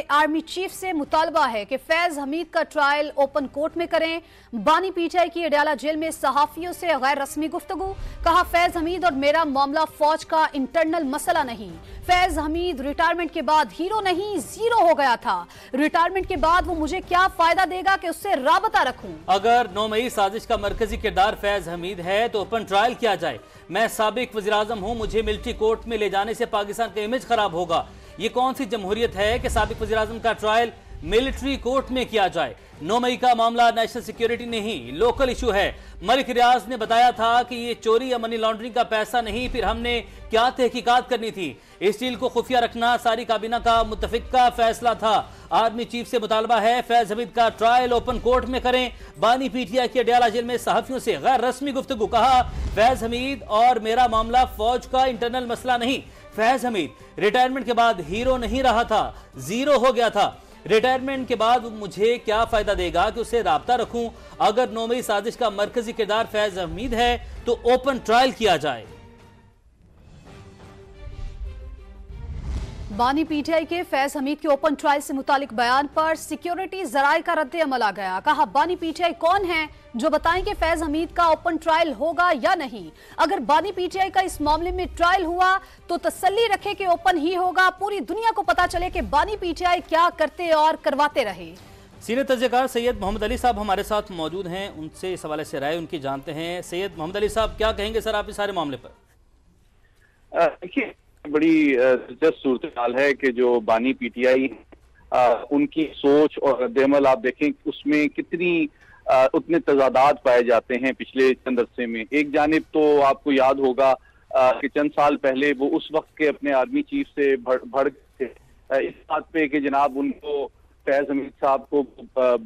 Army chief से मुतालबा है कि फैज हमीद का ट्रायल ओपन कोर्ट में करें। बानी पीटीआई की अडयाला जेल में सहाफियों से गैर रस्मी गुफ्तगू। कहा, फैज हमीद और मेरा मामला फौज का इंटरनल मसला नहीं। फैज हमीद रिटायरमेंट के बाद हीरो नहीं, जीरो हो गया था। रिटायरमेंट के बाद वो मुझे क्या फायदा देगा कि उससे राबता रखूं। अगर 9 मई साजिश का मरकजी किरदार फैज हमीद है तो ओपन ट्रायल किया जाए। मैं साबिक वज़ीर आज़म हूं, मुझे मिलिट्री कोर्ट में ले जाने से पाकिस्तान का इमेज खराब होगा। ये कौन सी जमहूरियत है कि साबिक वज़ीर आज़म का ट्रायल मिलिट्री कोर्ट में किया जाए। 9 मई का मामला नेशनल सिक्योरिटी नहीं, लोकल इशू है। मलिक रियाज ने बताया था कि ये चोरी या मनी लॉन्ड्रिंग का पैसा नहीं, फिर हमने क्या तहकीकात करनी थी। इस डील को खुफिया रखना सारी काबीना का मुत्तफिका फैसला था। आर्मी चीफ से मुतालबा है फैज हमीद का ट्रायल ओपन कोर्ट में करें। बानी पीटीआई की अडयाला जेल में सहाफियों से गैर रस्मी गुफ्तगू। कहा, फैज हमीद और मेरा मामला फौज का इंटरनल मसला नहीं। फैज हमीद रिटायरमेंट के बाद हीरो नहीं रहा था, जीरो हो गया था। रिटायरमेंट के बाद मुझे क्या फायदा देगा कि उससे राब्ता रखूं। अगर 9 मई साजिश का मरकजी किरदार फैज हमीद है तो ओपन ट्रायल किया जाए। बानी पीटीआई के फैज हमीद के ओपन ट्रायल से मुतालिक बयान पर सिक्योरिटी जराये का रद्द अमल आ गया। कहा, बानी पीटीआई कौन है जो बताएं कि फैज हमीद का ओपन ट्रायल होगा या नहीं। अगर बानी पीटीआई का इस मामले में ट्रायल हुआ तो तसल्ली रखे कि ओपन ही होगा। पूरी दुनिया को पता चले कि बानी पीटीआई क्या करते और करवाते रहे। सीनियर तज्ज़ियाकार सैयद मोहम्मद अली साहब हमारे साथ मौजूद हैं, उनसे इस हवाले से राय उनकी जानते हैं। सैयद मोहम्मद अली साहब, क्या कहेंगे सर आप इस सारे मामले पर? देखिए, बड़ी दिलचस्प सूरत हाल है कि जो बानी पीटीआई उनकी सोच और रद्द-ए-अमल आप देखें उसमें कितनी उतने तजादात पाए जाते हैं पिछले चंद अरसे में। एक जानिब तो आपको याद होगा कि चंद साल पहले वो उस वक्त के अपने आर्मी चीफ से भड़ गए थे इस बात पे कि जनाब उनको फैज हमीद साहब को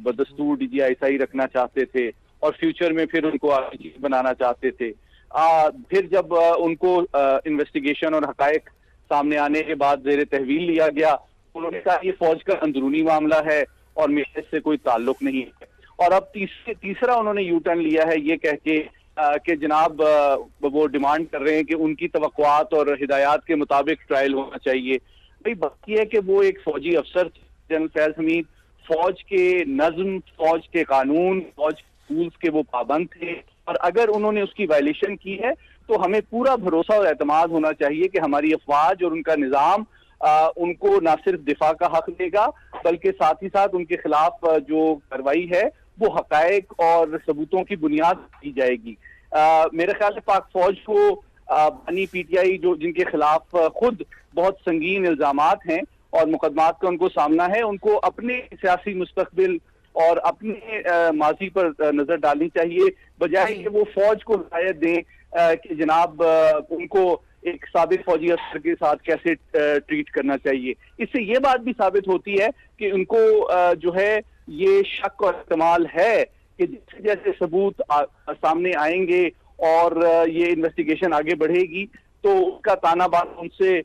बदस्तूर DGI रखना चाहते थे और फ्यूचर में फिर उनको आर्मी चीफ बनाना चाहते थे। फिर जब उनको इन्वेस्टिगेशन और हकायक सामने आने के बाद जेर तहवील लिया गया, उन्होंने कहा ये फौज का अंदरूनी मामला है और मेरे से कोई ताल्लुक नहीं है। और अब तीसरा उन्होंने यू टर्न लिया है ये कह के कि जनाब वो डिमांड कर रहे हैं कि उनकी तवक्कुआत और हिदायत के मुताबिक ट्रायल होना चाहिए। भाई बात यह है कि वो एक फौजी अफसर जनरल फैज हमीद, फौज के नज्म, फौज के कानून, फौज रूल्स के वो पाबंद थे और अगर उन्होंने उसकी वायलेशन की है तो हमें पूरा भरोसा और एतमाद होना चाहिए कि हमारी अफवाज और उनका निज़ाम उनको ना सिर्फ दिफा का हक देगा बल्कि साथ ही साथ उनके खिलाफ जो कार्रवाई है वो हकायक और सबूतों की बुनियाद दी जाएगी। मेरे ख्याल से पाक फौज को बानी पीटीआई जो जिनके खिलाफ खुद बहुत संगीन इल्जामात हैं और मुकदमात का उनको सामना है, उनको अपने सियासी मुस्तकबिल और अपने माजी पर नजर डालनी चाहिए बजाय कि वो फौज को हिदायत दें कि जनाब उनको एक साबिक फौजी अफसर के साथ कैसे ट्रीट करना चाहिए। इससे ये बात भी साबित होती है कि उनको जो है ये शक और इस्तेमाल है कि जैसे जैसे सबूत सामने आएंगे और ये इन्वेस्टिगेशन आगे बढ़ेगी तो उसका ताना बाना उनसे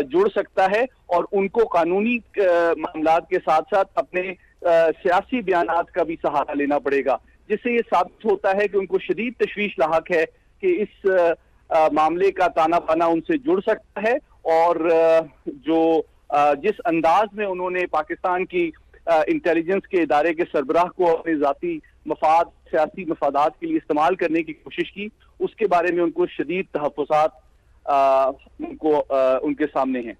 जुड़ सकता है और उनको कानूनी मामलात के साथ साथ अपने सियासी बयानात का भी सहारा लेना पड़ेगा, जिससे ये साबित होता है कि उनको शदीद तशवीश लाहक है कि इस मामले का ताना बाना उनसे जुड़ सकता है और जो जिस अंदाज में उन्होंने पाकिस्तान की इंटेलिजेंस के इदारे के सरबराह को अपने जाती मफाद, सियासी मफादात के लिए इस्तेमाल करने की कोशिश की, उसके बारे में उनको शदीद तहफ़्फ़ुज़ात उनके सामने हैं।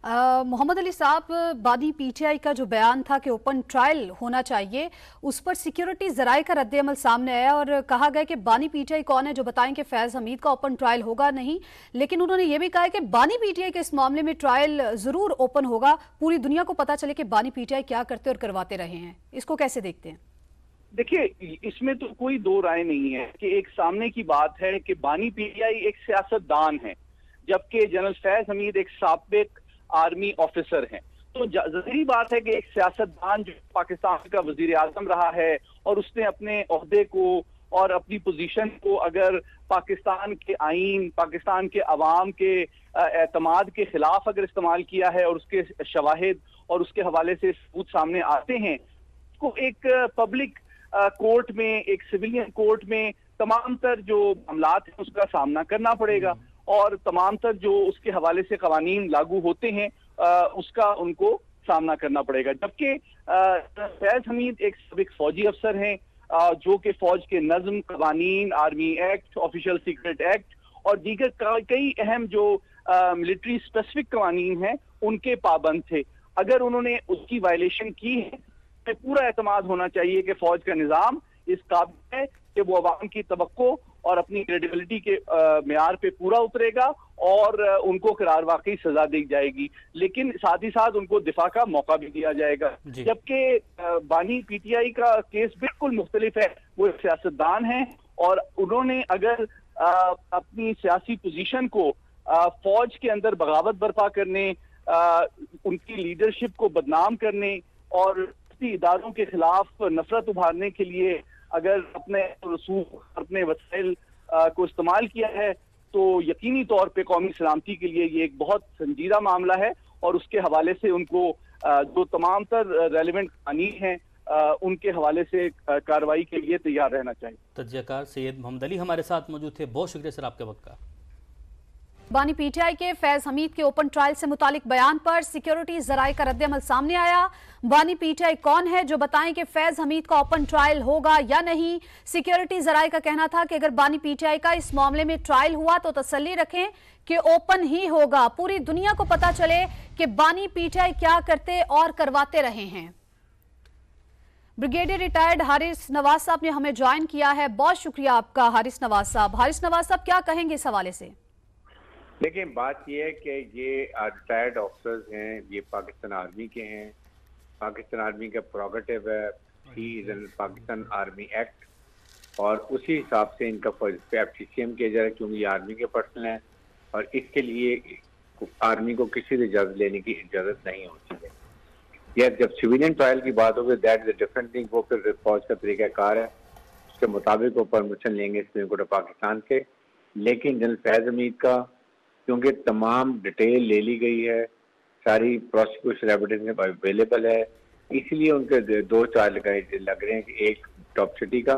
मोहम्मद अली साहब, बानी पीटीआई का जो बयान था कि ओपन ट्रायल होना चाहिए, उस पर सिक्योरिटी जराये का रद्द अमल सामने आया और कहा गया कि बानी पीटीआई कौन है जो बताएं कि फैज हमीद का ओपन ट्रायल होगा नहीं। लेकिन उन्होंने ये भी कहा कि बानी पीटीआई के इस मामले में ट्रायल जरूर ओपन होगा, पूरी दुनिया को पता चले कि बानी पीटीआई क्या करते और करवाते रहे हैं। इसको कैसे देखते हैं? देखिए, इसमें तो कोई दो राय नहीं है कि एक सामने की बात है कि बानी पीटीआई एक सियासतदान है जबकि जनरल फैज हमीद एक साबिक आर्मी ऑफिसर हैं। तो ज़रूरी बात है कि एक सियासतदान जो पाकिस्तान का वजीर आजम रहा है और उसने अपने ओहदे को और अपनी पोजीशन को अगर पाकिस्तान के आईन, पाकिस्तान के अवाम के एतमाद के खिलाफ अगर इस्तेमाल किया है और उसके शवाहिद और उसके हवाले से सबूत सामने आते हैं, उसको एक पब्लिक कोर्ट में, एक सिविलियन कोर्ट में तमाम तर जो मामलात हैं उसका सामना करना पड़ेगा और तमाम तर जो उसके हवाले से कवानीन लागू होते हैं उसका उनको सामना करना पड़ेगा। जबकि फैज हमीद एक साबिक फौजी अफसर हैं, जो कि फौज के नज्म, कवानीन, army act, official secret act और दीगर कई अहम जो मिलिट्री स्पेसिफिक कवानीन हैं उनके पाबंद थे। अगर उन्होंने उसकी वायलेशन की है तो पूरा एतमाद होना चाहिए कि फौज का निज़ाम इस काबिल है कि वो अवाम की तवक्को और अपनी क्रेडिबिलिटी के मेयार पे पूरा उतरेगा और उनको करार वाकई सजा दी जाएगी, लेकिन साथ ही साथ उनको दिफा का मौका भी दिया जाएगा। जबकि बानी पीटीआई का केस बिल्कुल मुख्तलिफ है। वो एक सियासतदान हैं और उन्होंने अगर अपनी सियासी पोजीशन को फौज के अंदर बगावत बर्पा करने, उनकी लीडरशिप को बदनाम करने और इदारों के खिलाफ नफरत उभारने के लिए अगर अपने रसूख, अपने वसाइल को इस्तेमाल किया है, तो यकीनी तौर पे कौमी सलामती के लिए ये एक बहुत संजीदा मामला है और उसके हवाले से उनको जो तमाम तर रेलिवेंट कानून हैं उनके हवाले से कार्रवाई के लिए तैयार रहना चाहिए। तज्जियाकार सैयद मोहम्मद अली हमारे साथ मौजूद थे, बहुत शुक्रिया सर आपके वक्त का। बानी पीटीआई के फैज हमीद के ओपन ट्रायल से मुतालिक बयान पर सिक्योरिटी जराए का रद्दअमल सामने आया। बानी पीटीआई कौन है जो बताएं कि फैज हमीद का ओपन ट्रायल होगा या नहीं। सिक्योरिटी जराए का कहना था कि अगर बानी पीटीआई का इस मामले में ट्रायल हुआ तो तसल्ली रखें कि ओपन ही होगा, पूरी दुनिया को पता चले कि बानी पीटीआई क्या करते और करवाते रहे हैं। ब्रिगेडियर रिटायर्ड हारिस नवाज साहब ने हमें ज्वाइन किया है, बहुत शुक्रिया आपका हारिस नवाज साहब। हारिस नवाज साहब क्या कहेंगे इस हवाले से? देखिए, बात यह है कि ये रिटायर्ड ऑफिसर्स हैं, ये पाकिस्तान आर्मी के हैं, पाकिस्तान आर्मी का प्रोगेटिव है, he is in Pakistan army act और उसी हिसाब से इनका FTCM किया जा रहा है क्योंकि ये आर्मी के पर्सन हैं और इसके लिए आर्मी को किसी से इजाज़त लेने की इजाज़त नहीं होती है। या जब सिविलियन ट्रायल की बात होगी that is a different thing, वो फिर फौज का तरीक़ाकार है, उसके मुताबिक वो परमिशन लेंगे सुप्रीम कोर्ट ऑफ पाकिस्तान के। लेकिन जनरल फैज हमीद का क्योंकि तमाम डिटेल ले ली गई है, सारी प्रोसिक्यूशन एविडेंस अवेलेबल है, इसलिए उनके दो ट्रायल लग रहे हैं कि एक टॉप सिटी का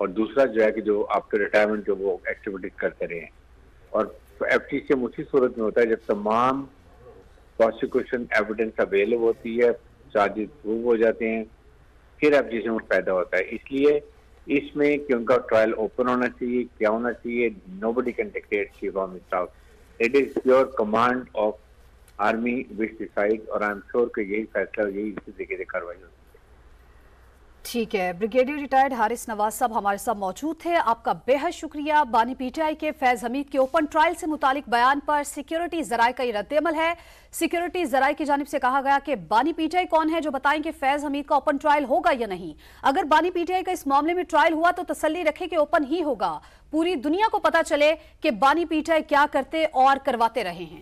और दूसरा जो है कि जो आफ्टर रिटायरमेंट जो वो एक्टिविटीज करते रहे हैं। और FTCM उसी सूरत में होता है जब तमाम प्रोसिक्यूशन एविडेंस अवेलेबल होती है, चार्जेस प्रूव हो जाते हैं, फिर FTCM पैदा होता है। इसलिए इसमें कि उनका ट्रायल ओपन होना चाहिए, क्या होना चाहिए, nobody can dictate chief of staff, it is pure command of army which decide और आई एम श्योर कि यही फैसला यही इसी तरीके से कार्रवाई होगी। ठीक है, ब्रिगेडियर रिटायर्ड हारिस नवाज साहब हमारे साथ मौजूद थे, आपका बेहद शुक्रिया। बानी पीटीआई के फैज हमीद के ओपन ट्रायल से मुतालिक बयान पर सिक्योरिटी जराए का ये रद्दअमल है। सिक्योरिटी जराए की जानिब से कहा गया कि बानी पीटीआई कौन है जो बताएं कि फैज हमीद का ओपन ट्रायल होगा या नहीं। अगर बानी पीटीआई का इस मामले में ट्रायल हुआ तो तसल्ली रखे कि ओपन ही होगा, पूरी दुनिया को पता चले कि बानी पीटीआई क्या करते और करवाते रहे हैं।